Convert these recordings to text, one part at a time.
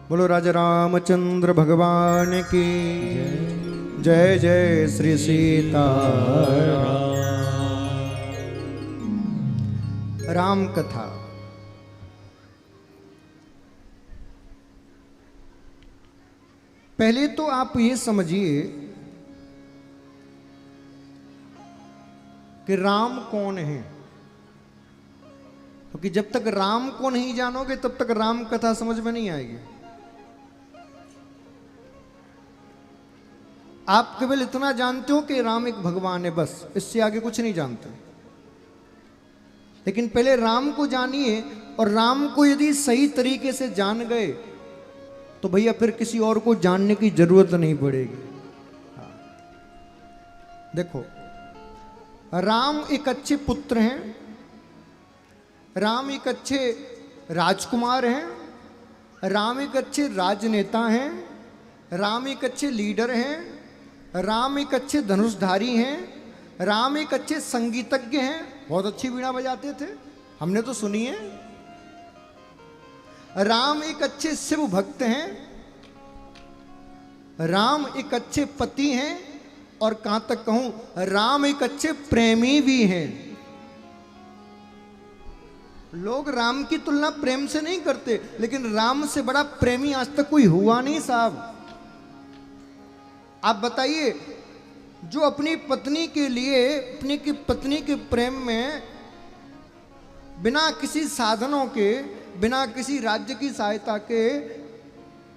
बोलो राजा रामचंद्र भगवान की जय। जय श्री सीता राम कथा। पहले तो आप ये समझिए कि राम कौन है, क्योंकि जब तक राम को नहीं जानोगे तब तक राम कथा समझ में नहीं आएगी। आप केवल इतना जानते हो कि राम एक भगवान है, बस, इससे आगे कुछ नहीं जानते। लेकिन पहले राम को जानिए, और राम को यदि सही तरीके से जान गए तो भैया फिर किसी और को जानने की जरूरत नहीं पड़ेगी। हाँ। देखो, राम एक अच्छे पुत्र हैं, राम एक अच्छे राजकुमार हैं, राम एक अच्छे राजनेता हैं, राम एक अच्छे लीडर हैं, राम एक अच्छे धनुषधारी हैं, राम एक अच्छे संगीतज्ञ हैं, बहुत अच्छी वीणा बजाते थे, हमने तो सुनी है। राम एक अच्छे शिव भक्त हैं, राम एक अच्छे पति हैं, और कहां तक कहूं राम एक अच्छे प्रेमी भी हैं। लोग राम की तुलना प्रेम से नहीं करते, लेकिन राम से बड़ा प्रेमी आज तक कोई हुआ नहीं साहब। आप बताइए, जो अपनी पत्नी के लिए, अपनी की पत्नी के प्रेम में बिना किसी साधनों के, बिना किसी राज्य की सहायता के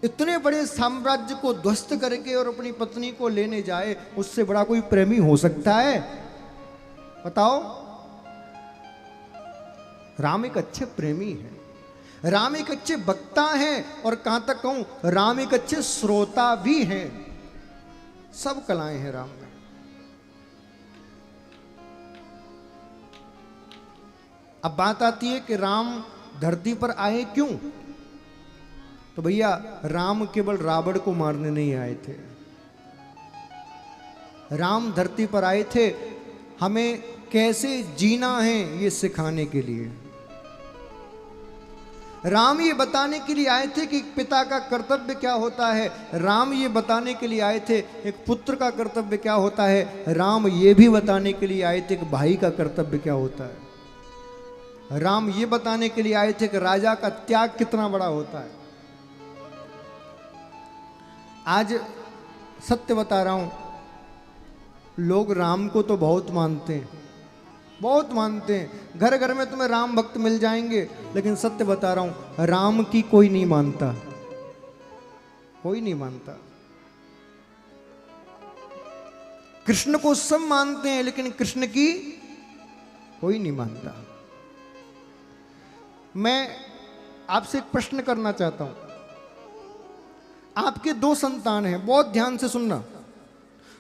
इतने बड़े साम्राज्य को ध्वस्त करके और अपनी पत्नी को लेने जाए, उससे बड़ा कोई प्रेमी हो सकता है? बताओ। राम एक अच्छे प्रेमी हैं, राम एक अच्छे वक्ता हैं, और कहां तक कहूं राम एक अच्छे श्रोता भी हैं। सब कलाएं हैं राम में। अब बात आती है कि राम धरती पर आए क्यों? तो भैया, राम केवल रावण को मारने नहीं आए थे। राम धरती पर आए थे हमें कैसे जीना है ये सिखाने के लिए। राम ये बताने के लिए आए थे कि एक पिता का कर्तव्य क्या होता है, राम ये बताने के लिए आए थे एक पुत्र का कर्तव्य क्या होता है, राम ये भी बताने के लिए आए थे कि भाई का कर्तव्य क्या होता है। राम ये बताने के लिए आए थे कि राजा का त्याग कितना बड़ा होता है। आज सत्य बता रहा हूं, लोग राम को तो बहुत मानते हैं, बहुत मानते हैं, घर घर में तुम्हें राम भक्त मिल जाएंगे, लेकिन सत्य बता रहा हूं, राम की कोई नहीं मानता, कोई नहीं मानता। कृष्ण को सब मानते हैं, लेकिन कृष्ण की कोई नहीं मानता। मैं आपसे एक प्रश्न करना चाहता हूं। आपके दो संतान हैं, बहुत ध्यान से सुनना,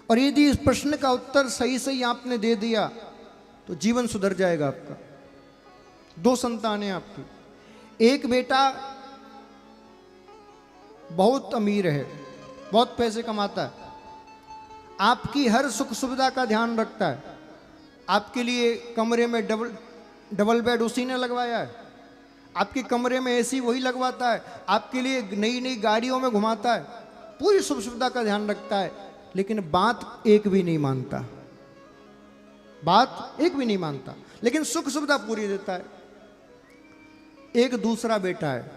और यदि इस प्रश्न का उत्तर सही सही आपने दे दिया तो जीवन सुधर जाएगा आपका। दो संतान हैं आपकी। एक बेटा बहुत अमीर है, बहुत पैसे कमाता है, आपकी हर सुख सुविधा का ध्यान रखता है, आपके लिए कमरे में डबल बेड उसी ने लगवाया है, आपके कमरे में एसी वही लगवाता है, आपके लिए नई नई गाड़ियों में घुमाता है, पूरी सुख सुविधा का ध्यान रखता है, लेकिन बात एक भी नहीं मानता, बात एक भी नहीं मानता, लेकिन सुख सुविधा पूरी देता है। एक दूसरा बेटा है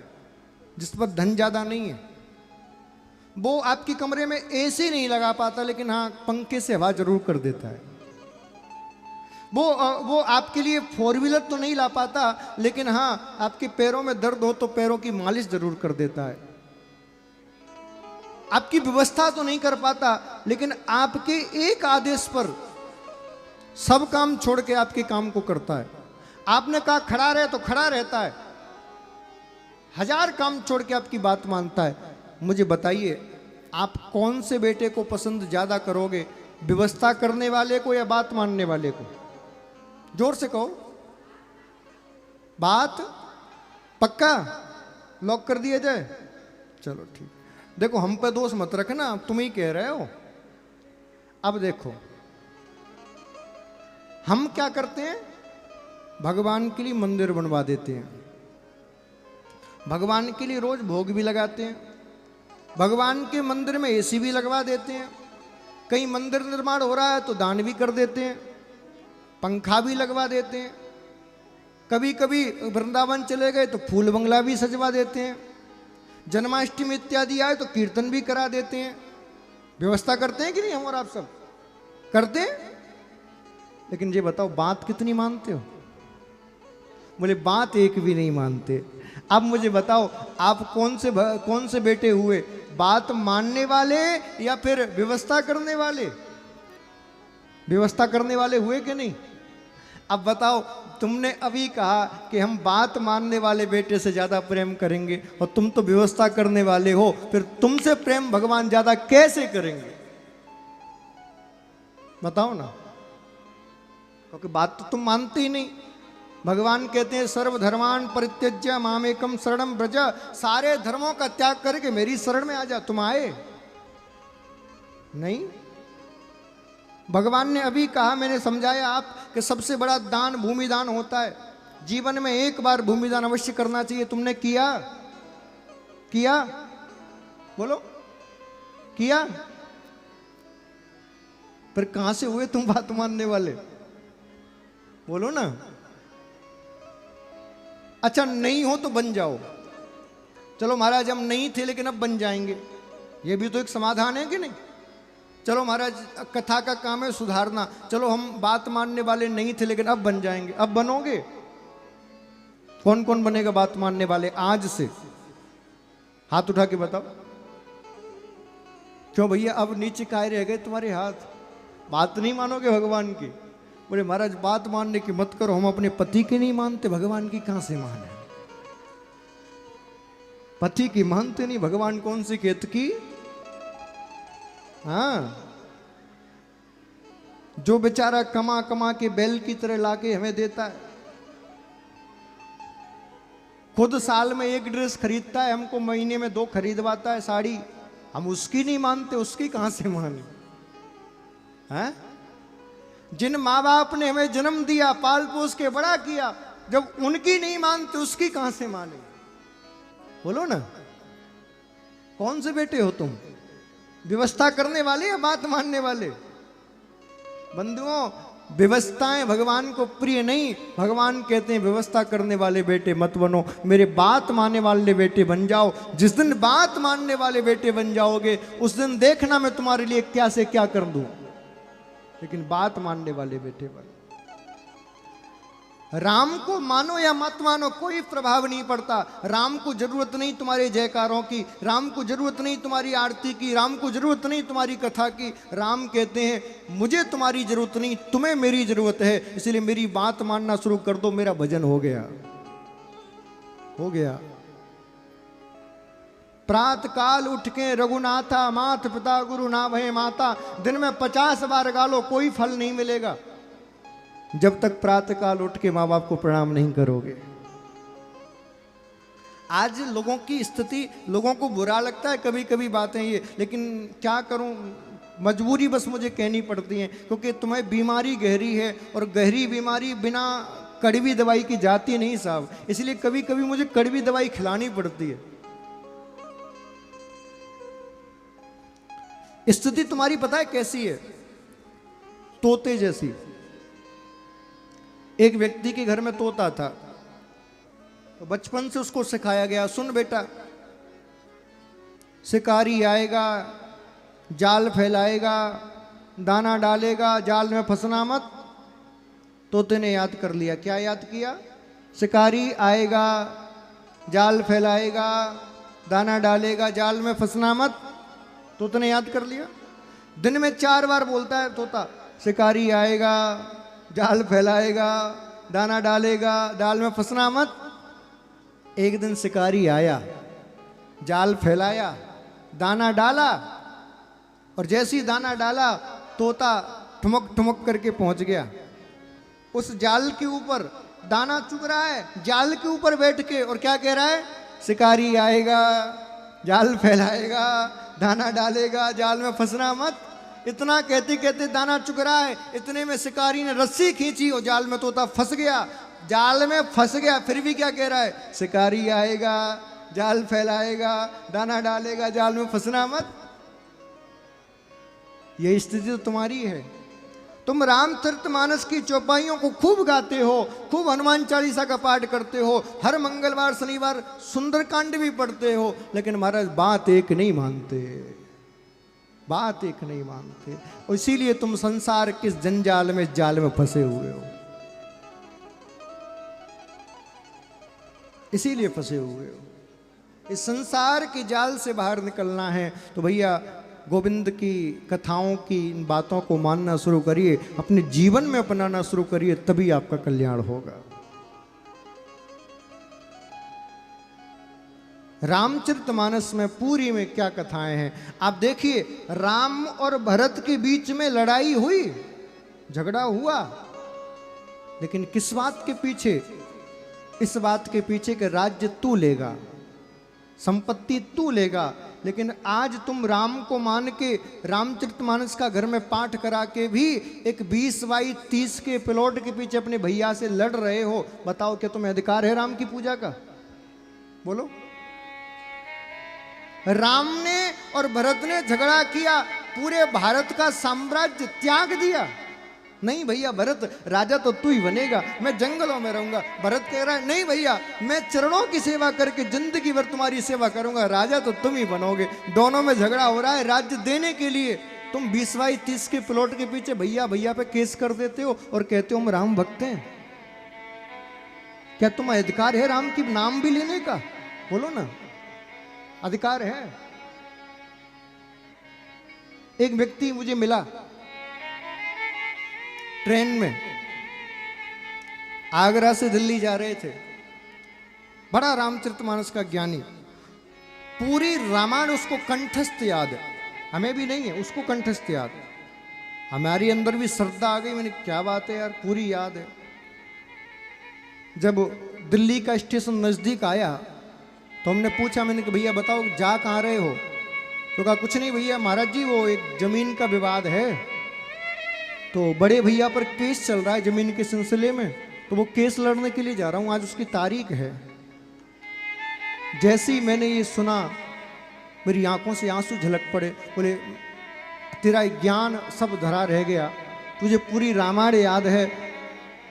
जिस पर धन ज्यादा नहीं है, वो आपके कमरे में एसी नहीं लगा पाता, लेकिन हाँ पंखे से हवा जरूर कर देता है। वो आपके लिए 4 व्हीलर तो नहीं ला पाता, लेकिन हाँ आपके पैरों में दर्द हो तो पैरों की मालिश जरूर कर देता है। आपकी व्यवस्था तो नहीं कर पाता, लेकिन आपके एक आदेश पर सब काम छोड़ के आपके काम को करता है। आपने कहा खड़ा रहे तो खड़ा रहता है, 1000 काम छोड़ के आपकी बात मानता है। मुझे बताइए, आप कौन से बेटे को पसंद ज्यादा करोगे, व्यवस्था करने वाले को या बात मानने वाले को? जोर से कहो। बात पक्का लॉक कर दिया जाए? चलो ठीक। देखो, हम पे दोष मत रखना, तुम ही कह रहे हो। अब देखो, हम क्या करते हैं, भगवान के लिए मंदिर बनवा देते हैं, भगवान के लिए रोज भोग भी लगाते हैं, भगवान के मंदिर में एसी भी लगवा देते हैं, कहीं मंदिर निर्माण हो रहा है तो दान भी कर देते हैं, पंखा भी लगवा देते हैं, कभी कभी वृंदावन चले गए तो फूल बंगला भी सजवा देते हैं, जन्माष्टमी इत्यादि आए तो कीर्तन भी करा देते हैं। व्यवस्था करते हैं कि नहीं हम और आप सब करते हैं? लेकिन ये बताओ बात कितनी मानते हो? बोले बात एक भी नहीं मानते। अब मुझे बताओ आप कौन से बेटे हुए, बात मानने वाले या फिर व्यवस्था करने वाले? व्यवस्था करने वाले हुए कि नहीं? अब बताओ, तुमने अभी कहा कि हम बात मानने वाले बेटे से ज्यादा प्रेम करेंगे और तुम तो व्यवस्था करने वाले हो, फिर तुमसे प्रेम भगवान ज्यादा कैसे करेंगे? बताओ ना, क्योंकि बात तो तुम मानते ही नहीं। भगवान कहते हैं सर्वधर्मान परित्यज्य मामेकम शरणम व्रज, सारे धर्मों का त्याग करके मेरी शरण में आ जा। तुम आए नहीं? भगवान ने अभी कहा, मैंने समझाया आप कि सबसे बड़ा दान भूमि दान होता है, जीवन में एक बार भूमि दान अवश्य करना चाहिए। तुमने किया? किया? बोलो, किया? फिर कहां से हुए तुम बात मानने वाले? बोलो ना। अच्छा नहीं हो तो बन जाओ। चलो महाराज हम नहीं थे लेकिन अब बन जाएंगे, ये भी तो एक समाधान है कि नहीं? चलो महाराज कथा का काम है सुधारना, चलो हम बात मानने वाले नहीं थे लेकिन अब बन जाएंगे। अब बनोगे? कौन कौन बनेगा बात मानने वाले आज से? हाथ उठा के बताओ। क्यों भैया अब नीचे काहे रह गए तुम्हारे हाथ? बात नहीं मानोगे भगवान की? बोले महाराज बात मानने की मत करो, हम अपने पति की नहीं मानते, भगवान की कहां से माने? पति की मानते नहीं, भगवान कौन सी खेत की? हाँ, जो बेचारा कमा कमा के बैल की तरह लाके हमें देता है, खुद साल में एक ड्रेस खरीदता है, हमको महीने में 2 खरीदवाता है साड़ी, हम उसकी नहीं मानते, उसकी कहां से माने? हैं? जिन माँ बाप ने हमें जन्म दिया, पाल पोस के बड़ा किया, जब उनकी नहीं मानते उसकी कहां से माने? बोलो ना, कौन से बेटे हो तुम? व्यवस्था करने वाले या बात मानने वाले? बंधुओं, व्यवस्थाएं भगवान को प्रिय नहीं। भगवान कहते हैं व्यवस्था करने वाले बेटे मत बनो, मेरे बात मानने वाले बेटे बन जाओ। जिस दिन बात मानने वाले बेटे बन जाओगे उस दिन देखना मैं तुम्हारे लिए क्या से क्या कर दूं, लेकिन बात मानने वाले बेटे बन। राम को मानो या मत मानो कोई प्रभाव नहीं पड़ता। राम को जरूरत नहीं तुम्हारे जयकारों की, राम को जरूरत नहीं तुम्हारी आरती की, राम को जरूरत नहीं तुम्हारी कथा की। राम कहते हैं मुझे तुम्हारी जरूरत नहीं, तुम्हें मेरी जरूरत है, इसलिए मेरी बात मानना शुरू कर दो, मेरा भजन हो गया। हो गया। प्रात काल उठ के रघुनाथा, मात पिता गुरु ना भय माता, दिन में 50 बार गा लो, कोई फल नहीं मिलेगा जब तक प्रातः काल उठ के माँ बाप को प्रणाम नहीं करोगे। आज लोगों की स्थिति, लोगों को बुरा लगता है कभी कभी बातें ये, लेकिन क्या करूं, मजबूरी बस मुझे कहनी पड़ती है, क्योंकि तुम्हें बीमारी गहरी है और गहरी बीमारी बिना कड़वी दवाई की जाती नहीं साहब, इसलिए कभी कभी मुझे कड़वी दवाई खिलानी पड़ती है। स्थिति तुम्हारी पता है कैसी है? तोते जैसी। एक व्यक्ति के घर में तोता था, तो बचपन से उसको सिखाया गया, सुन बेटा, शिकारी आएगा, जाल फैलाएगा, दाना डालेगा, जाल में फंसना मत। तोते ने याद कर लिया। क्या याद किया? शिकारी आएगा, जाल फैलाएगा, दाना डालेगा, जाल में फंसना मत। तोते ने याद कर लिया। दिन में 4 बार बोलता है तोता, शिकारी आएगा, जाल फैलाएगा, दाना डालेगा, जाल में फंसना मत। एक दिन शिकारी आया, जाल फैलाया, दाना डाला, और जैसे ही दाना डाला तोता ठुमक ठुमक करके पहुंच गया उस जाल के ऊपर। दाना चुग रहा है जाल के ऊपर बैठ के, और क्या कह रहा है? शिकारी आएगा, जाल फैलाएगा, दाना डालेगा, जाल में फंसना मत। इतना कहते कहते दाना चुग रहा है, इतने में शिकारी ने रस्सी खींची और जाल में तोता फंस गया। जाल में फंस गया, फिर भी क्या कह रहा है? शिकारी आएगा, जाल फैलाएगा, दाना डालेगा, जाल में फंसना मत। ये स्थिति तो तुम्हारी है। तुम रामचरितमानस की चौपाइयों को खूब गाते हो, खूब हनुमान चालीसा का पाठ करते हो, हर मंगलवार शनिवार सुंदरकांड भी पढ़ते हो, लेकिन महाराज बात एक नहीं मानते, बात एक नहीं मानते। और इसीलिए तुम संसार के जंजाल में, जाल में फंसे हुए हो, इसीलिए फंसे हुए हो। इस संसार के जाल से बाहर निकलना है तो भैया गोविंद की कथाओं की इन बातों को मानना शुरू करिए, अपने जीवन में अपनाना शुरू करिए, तभी आपका कल्याण होगा। रामचरितमानस में पूरी में क्या कथाएं हैं आप देखिए। राम और भरत के बीच में लड़ाई हुई, झगड़ा हुआ, लेकिन किस बात के पीछे? इस बात के पीछे कि राज्य तू लेगा, संपत्ति तू लेगा। लेकिन आज तुम राम को मान के रामचरितमानस का घर में पाठ करा के भी एक 20 बाई 30 के प्लॉट के पीछे अपने भैया से लड़ रहे हो। बताओ क्या तुम्हें अधिकार है राम की पूजा का? बोलो। राम ने और भरत ने झगड़ा किया, पूरे भारत का साम्राज्य त्याग दिया। नहीं भैया भरत, राजा तो तू ही बनेगा, मैं जंगलों में रहूंगा। भरत कह रहा है नहीं भैया, मैं चरणों की सेवा करके जिंदगी भर तुम्हारी सेवा करूंगा, राजा तो तुम ही बनोगे। दोनों में झगड़ा हो रहा है राज्य देने के लिए। तुम 20 बाई 30 के प्लॉट के पीछे भैया भैया पे केस कर देते हो और कहते हो हम राम भक्त हैं। क्या तुम्हें अधिकार है राम की नाम भी लेने का? बोलो ना, अधिकार है। एक व्यक्ति मुझे मिला ट्रेन में, आगरा से दिल्ली जा रहे थे, बड़ा रामचरितमानस का ज्ञानी, पूरी रामायण उसको कंठस्थ याद है। हमें भी नहीं है, उसको कंठस्थ याद है। हमारी अंदर भी श्रद्धा आ गई, मैंने क्या बात है यार, पूरी याद है। जब दिल्ली का स्टेशन नजदीक आया तो हमने पूछा, मैंने कहा भैया बताओ जा कहाँ रहे हो? तो कहा कुछ नहीं भैया महाराज जी, वो एक जमीन का विवाद है, तो बड़े भैया पर केस चल रहा है जमीन के सिलसिले में, तो वो केस लड़ने के लिए जा रहा हूं, आज उसकी तारीख है। जैसे ही मैंने ये सुना मेरी आंखों से आंसू झलक पड़े। बोले तेरा ज्ञान सब धरा रह गया, तुझे पूरी रामायण याद है,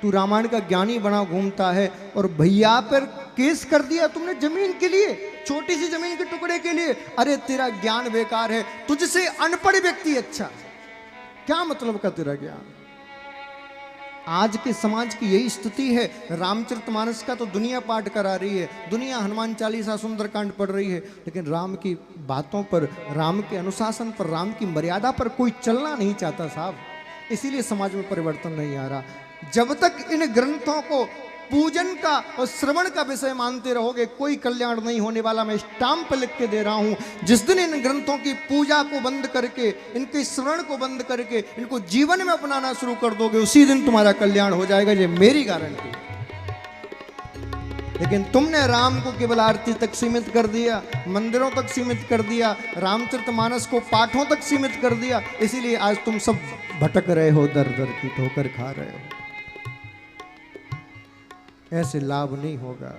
तू रामायण का ज्ञानी बना घूमता है, और भैया पर केस कर दिया तुमने जमीन के लिए, छोटी सी जमीन के टुकड़े के लिए। अरे तेरा ज्ञान बेकार है, तुझसे अनपढ़ व्यक्ति अच्छा। क्या मतलब का तेरा ज्ञान? आज के समाज की यही स्थिति है। रामचरितमानस का तो दुनिया पाठ करा रही है, दुनिया हनुमान चालीसा सुंदरकांड पढ़ रही है, लेकिन राम की बातों पर, राम के अनुशासन पर, राम की मर्यादा पर कोई चलना नहीं चाहता साहब। इसीलिए समाज में परिवर्तन नहीं आ रहा। जब तक इन ग्रंथों को पूजन का और श्रवण का विषय मानते रहोगे, कोई कल्याण नहीं होने वाला। मैं स्टाम्प लिख के दे रहा हूं, जिस दिन इन ग्रंथों की पूजा को बंद करके, इनके श्रवण को बंद करके, इनको जीवन में अपनाना शुरू कर दोगे, उसी दिन तुम्हारा कल्याण हो जाएगा, ये मेरी गारंटी। लेकिन तुमने राम को केवल आरती तक सीमित कर दिया, मंदिरों तक सीमित कर दिया, रामचरितमानस को पाठों तक सीमित कर दिया, इसीलिए आज तुम सब भटक रहे हो, दर दर की ठोकर खा रहे हो। ऐसे लाभ नहीं होगा।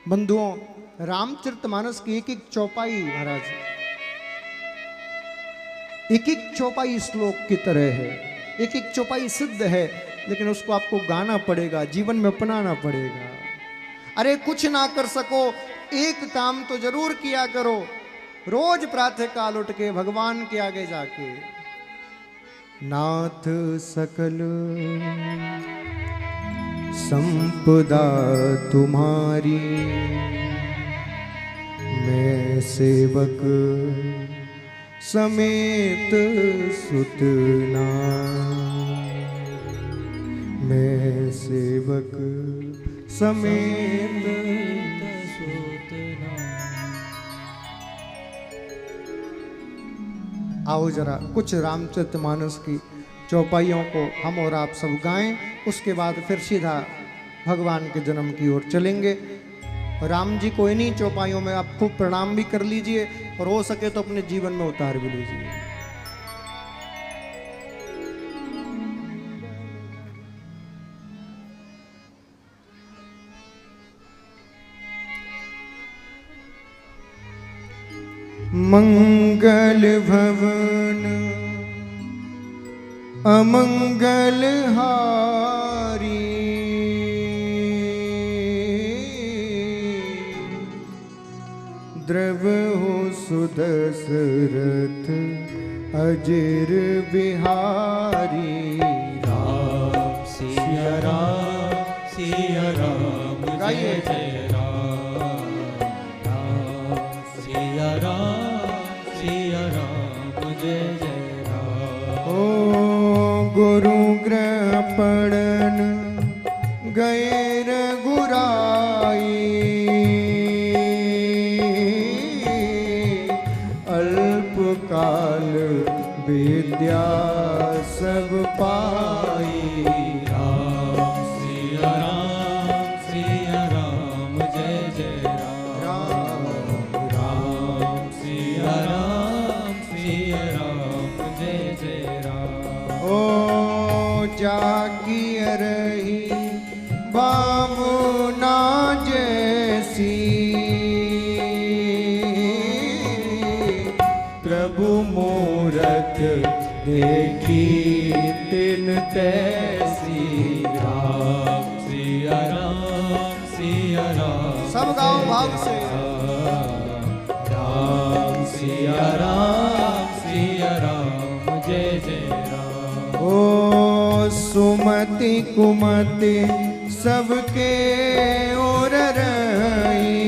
बंधुओं, रामचरितमानस की एक एक चौपाई महाराज, एक एक चौपाई श्लोक की तरह है, एक एक चौपाई सिद्ध है, लेकिन उसको आपको गाना पड़ेगा, जीवन में अपनाना पड़ेगा। अरे कुछ ना कर सको, एक काम तो जरूर किया करो, रोज प्रातः काल उठ के भगवान के आगे जाके, नाथ सकल संपदा तुम्हारी, मैं सेवक समेत सुतना, मैं सेवक समेत सुतना। आओ जरा कुछ रामचरितमानस की चौपाइयों को हम और आप सब गाएं, उसके बाद फिर सीधा भगवान के जन्म की ओर चलेंगे। राम जी को इन्हीं चौपाइयों में आप खूब प्रणाम भी कर लीजिए, और हो सके तो अपने जीवन में उतार भी लीजिए। मंगल भवन अमंगल हारी, द्रव हो सुदशरथ अजर बिहारी। राम सिया राम जय जय राम। राम सिया राम जय जय राम। ओ गुरु ग्रह पड़न गए रघुराई, अल्पकाल विद्या सब पाई। राम सिया राम जय जय राम। राम सिया राम जय जय राम। ओ जाकी रही बामुना जैसी, प्रभु मूरत देखी तिन तैसी। राम सिया राम सब गाओ भाव से। राम सिया राम जय जय राम। ओ सुमति कुमति सबके ओर रही,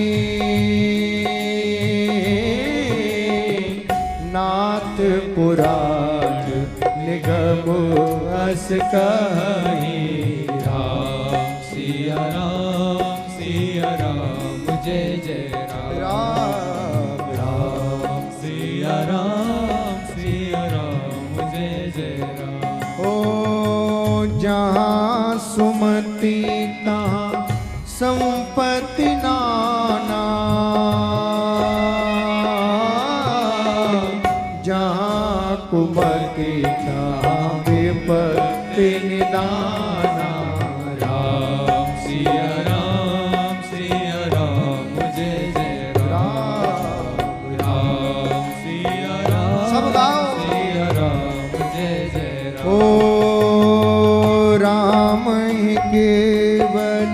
नाथ पुराण निगम अस कही। राम सिया राम जय जय राम। राम सिया राम जय जय राम। ओ जहाँ सुमति तहाँ संपत्ति नाना, जहाँ कुमति तहाँ विपत्ति निदाना। राम सिया राम जय जय राम। राम सिया सब गाओ। राम जय जय राम। ओ राम ही केवल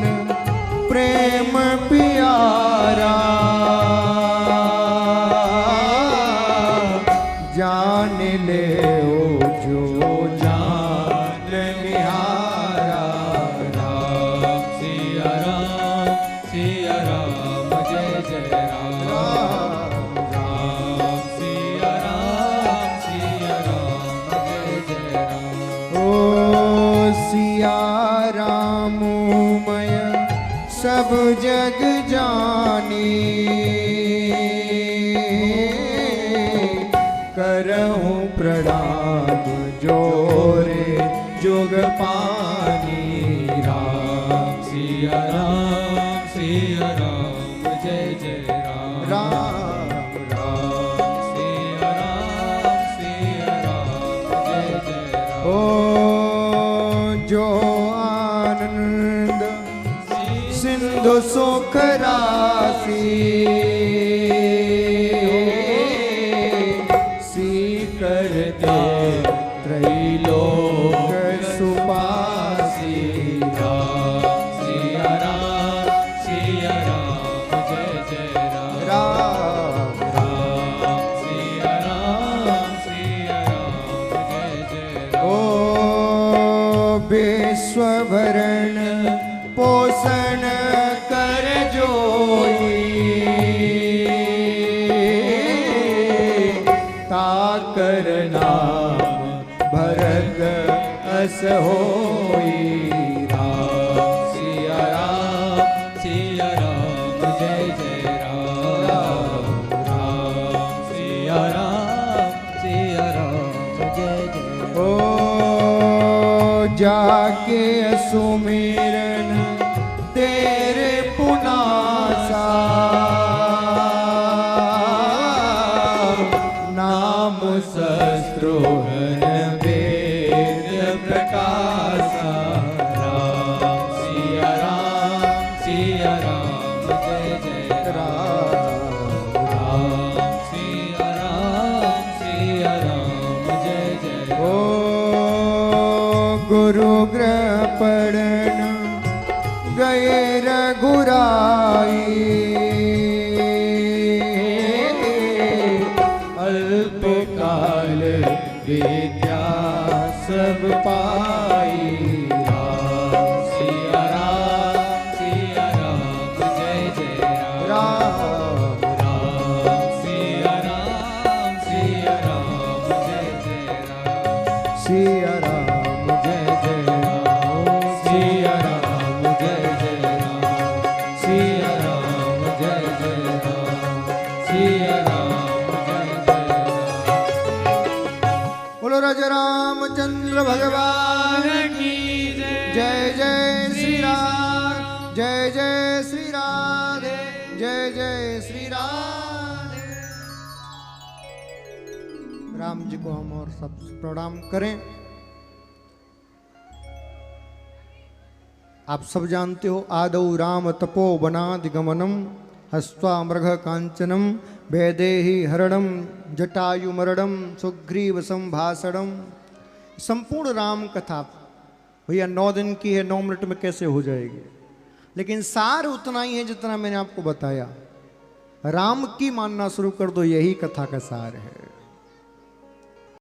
प्रेम प्यारा, जान ले ओ जो जान निहारा। राम सिया राम जय जय राम। राम सिया राम जय जय राम। ओ सिया राम मय सब जग जानी, करहूँ प्रणाम जोरे जोग पानी। राम सिया राम जय जय राम। राम राम सिया राम जय जय राम। ओ जो आनंद सिंधु सुख राशि, सीकर दे त्रैलोक सुपासी। राम सिया राम जय जय राम। राम सिया राम जय जय राम। ओ विश्वभरण पोषण कर जोई, ताकर नाम भरत अस होई। राम सिया राम जय जय राम। राम सिया राम जय जय राम। ओ जाके सुमिरन तेरे पुनासा, नाम शस्त्रोहन वेद प्रकाशा। राम सिया राम जय जय राम। राम सिया शरण गए रघुराई। अल्पकाल विद्या सब पाई। राम सिया राम जय जय राम। राम सिया राम जय जय राम। सिया राम जय जय राम। सिया राम जय जय राम। सिया राम जय जय राम। सिया राम जय जय राम। बोलो राजा रामचंद्र भगवान की जय जय श्री राम। जय जय श्री राधे। जय जय श्री राधे। राम जी को हम और सब प्रणाम करें। आप सब जानते हो आदौ राम तपो वनादिगमनम हस्त्वा मृग कांचनम वैदेही हरणम जटायु मरणम सुग्रीव संभाषणम। संपूर्ण राम कथा भैया 9 दिन की है, 9 मिनट में कैसे हो जाएगी, लेकिन सार उतना ही है जितना मैंने आपको बताया। राम की मानना शुरू कर दो, यही कथा का सार है।